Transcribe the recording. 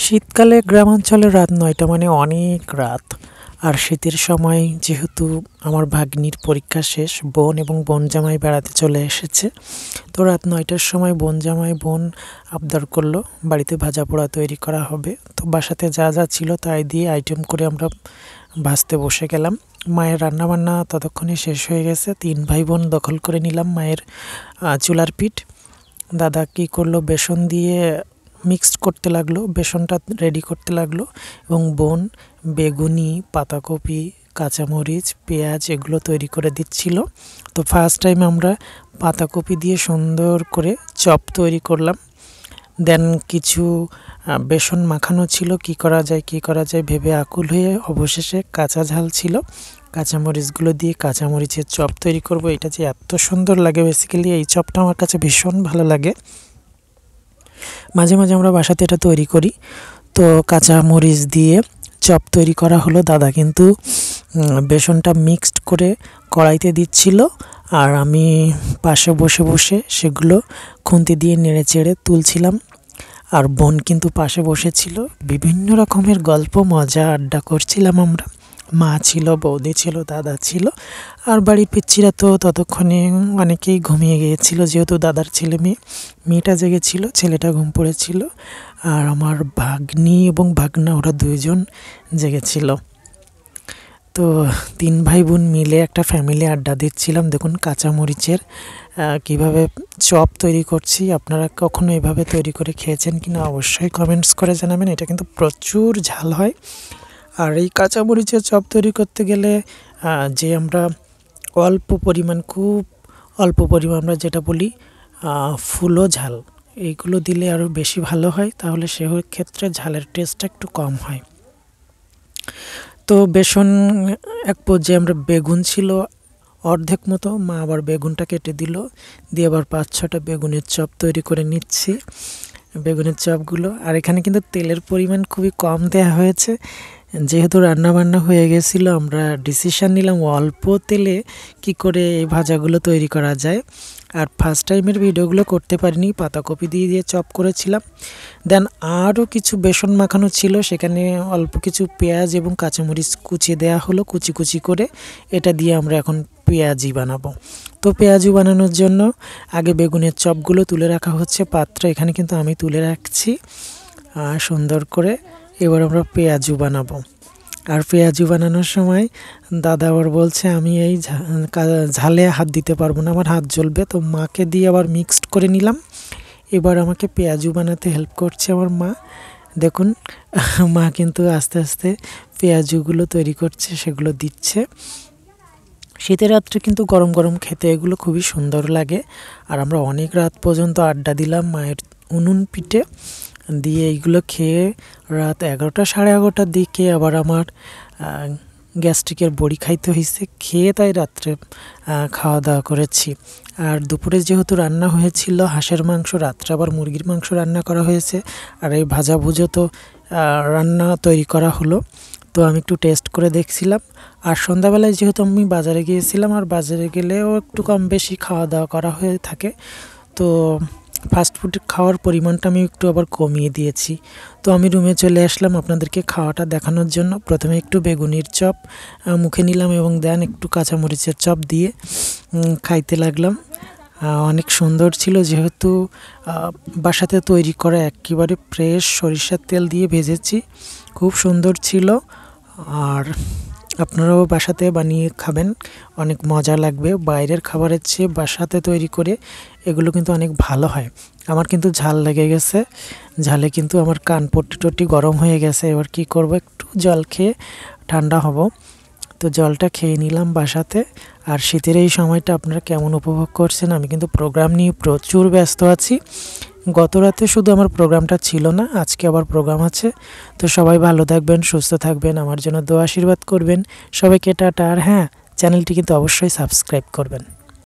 শীতকালে গ্রামাঞ্চলে রাত ৯টা মানে অনেক রাত। আর শীতের সময় যেহেতু আমার ভাগ্নির পরীক্ষা শেষ, বোন এবং বোন জামাই বেড়াতে চলে এসেছে। তো রাত ৯টার সময় বোন আবদার করলো বাড়িতে ভাজা পোড়া তৈরি করা হবে। তো বাসাতে যা যা ছিল তাই দিয়ে আইটেম করে আমরা ভাজতে বসে গেলাম। মায়ের রান্নাবান্না ততক্ষণে শেষ হয়ে গেছে। ৩ ভাই বোন দখল করে নিলাম মায়ের চুলার পিঠ। দাদা কী করলো, বেসন দিয়ে মিক্সড করতে লাগলো, বেসনটা রেডি করতে লাগলো, এবং বোন বেগুনি, পাতাকপি, কাঁচামরিচ, পেঁয়াজ এগুলো তৈরি করে দিচ্ছিল। তো ফার্স্ট টাইম আমরা পাতাকপি দিয়ে সুন্দর করে চপ তৈরি করলাম। দেন কিছু বেসন মাখানো ছিল, কি করা যায় ভেবে আকুল হয়ে অবশেষে কাঁচা ঝাল ছিল, কাঁচামরিচগুলো দিয়ে কাঁচামরিচের চপ তৈরি করব। এটা যে এত সুন্দর লাগে, বেসিক্যালি এই চপটা আমার কাছে ভীষণ ভালো লাগে। মাঝে মাঝে আমরা বাসাতে এটা তৈরি করি। তো কাঁচামরিচ দিয়ে চপ তৈরি করা হলো। দাদা কিন্তু বেসনটা মিক্সড করে কড়াইতে দিচ্ছিল, আর আমি পাশে বসে বসে সেগুলো খুন্তি দিয়ে নেড়ে চেড়ে তুলছিলাম। আর বোন কিন্তু পাশে বসেছিল, বিভিন্ন রকমের গল্প মজা আড্ডা করছিলাম আমরা। মা ছিল, বৌদি ছিল, দাদা ছিল, আর বাড়ির পিচ্ছিরা তো ততক্ষণে অনেকেই ঘুমিয়ে গিয়েছিল, যেহেতু দাদার মেয়েটা জেগেছিল, ছেলেটা ঘুম পড়েছিল, আর আমার ভাগ্নি এবং ভাগনা ওরা দুইজন জেগেছিল। তো ৩ ভাই বোন মিলে একটা ফ্যামিলি আড্ডা দিচ্ছিলাম। দেখুন কাঁচামরিচের কীভাবে চপ তৈরি করছি। আপনারা কখনো এভাবে তৈরি করে খেয়েছেন কিনা অবশ্যই কমেন্টস করে জানাবেন। এটা কিন্তু প্রচুর ঝাল হয়। আর এই কাঁচামরিচের চপ তৈরি করতে গেলে যে আমরা খুব অল্প পরিমাণ আমরা যেটা বলি ফুলো ঝাল, এইগুলো দিলে আরও বেশি ভালো হয়, তাহলে সেক্ষেত্রে ঝালের টেস্টটা একটু কম হয়। তো বেসন এক পর্যায়ে আমরা বেগুন ছিল অর্ধেক মতো, মা আবার বেগুনটা কেটে দিল, দিয়ে আবার ৫-৬টা বেগুনের চপ তৈরি করে নিচ্ছি, বেগুনের চপগুলো। আর এখানে কিন্তু তেলের পরিমাণ খুবই কম দেওয়া হয়েছে, যেহেতু রান্নাবান্না হয়ে গেছিলো আমরা ডিসিশান নিলাম অল্প তেলে কি করে এই ভাজাগুলো তৈরি করা যায়। আর ফার্স্ট টাইমের ভিডিওগুলো করতে পারিনি, পাতাকপি দিয়ে চপ করেছিলাম। দেন আরও কিছু বেসন মাখানো ছিল, সেখানে অল্প কিছু পেঁয়াজ এবং কাঁচামরিচ কুচিয়ে দেওয়া হলো কুচি কুচি করে। এটা দিয়ে আমরা এখন পেঁয়াজি বানাবো। তো পেঁয়াজি বানানোর জন্য আগে বেগুনের চপগুলো তুলে রাখা হচ্ছে পাত্রে, এখানে কিন্তু আমি তুলে রাখছি সুন্দর করে। এবার আমরা পেঁয়াজু বানাবো। আর পেঁয়াজু বানানোর সময় দাদা আবার বলছে আমি এই ঝালে হাত দিতে পারবো না, আমার হাত জ্বলবে। তো মাকে দিয়ে আবার মিক্সড করে নিলাম। এবার আমাকে পেঁয়াজু বানাতে হেল্প করছে আমার মা। দেখুন মা কিন্তু আস্তে আস্তে পেঁয়াজুগুলো তৈরি করছে, সেগুলো দিচ্ছে। শীতের রাত্রে কিন্তু গরম গরম খেতে এগুলো খুবই সুন্দর লাগে। আর আমরা অনেক রাত পর্যন্ত আড্ডা দিলাম মায়ের উনুন পিঠে দিয়ে। এইগুলো খেয়ে রাত 11টা সাড়ে 11টার দিকে আবার আমার গ্যাস্ট্রিকের বড়ি খাইতে হয়েছে, খেয়ে তাই রাত্রে খাওয়া দাওয়া করেছি। আর দুপুরে যেহেতু রান্না হয়েছিল হাঁসের মাংস, রাত্রে আবার মুরগির মাংস রান্না করা হয়েছে। আর এই ভাজাভুজো তো রান্না তৈরি করা হলো। তো আমি একটু টেস্ট করে দেখছিলাম। আর সন্ধ্যাবেলায় যেহেতু আমি বাজারে গিয়েছিলাম, আর বাজারে গেলেও একটু কম বেশি খাওয়া দাওয়া করা হয়ে থাকে, তো ফাস্টফুড খাওয়ার পরিমাণটা আমি একটু আবার কমিয়ে দিয়েছি। তো আমি রুমে চলে আসলাম আপনাদেরকে খাওয়াটা দেখানোর জন্য। প্রথমে একটু বেগুনির চপ মুখে নিলাম, এবং দেন একটু কাঁচামরিচের চপ দিয়ে খাইতে লাগলাম। অনেক সুন্দর ছিল, যেহেতু বাসাতে তৈরি করা একেবারে ফ্রেশ সরিষার তেল দিয়ে ভেজেছি, খুব সুন্দর ছিল। আর আপনারাও বাসাতে বানিয়ে খাবেন, অনেক মজা লাগবে। বাইরের খাবারের চেয়ে বাসাতে তৈরি করে এগুলো কিন্তু অনেক ভালো হয়। আমার কিন্তু ঝাল লেগে গেছে, ঝালে কিন্তু আমার কান পট্টি গরম হয়ে গেছে। এবার কি করব, একটু জল খেয়ে ঠান্ডা হব। তো জলটা খেয়ে নিলাম বাসাতে। আর শীতের এই সময়টা আপনারা কেমন উপভোগ করছেন? আমি কিন্তু প্রোগ্রাম নিয়ে প্রচুর ব্যস্ত আছি। গত রাতে শুধু আমার প্রোগ্রামটা ছিল না, আজকে আবার প্রোগ্রাম আছে। তো সবাই ভালো থাকবেন, সুস্থ থাকবেন, আমার জন্য দোয়া আশীর্বাদ করবেন। সবাইকে টাটা। আর হ্যাঁ, চ্যানেলটি কিন্তু অবশ্যই সাবস্ক্রাইব করবেন।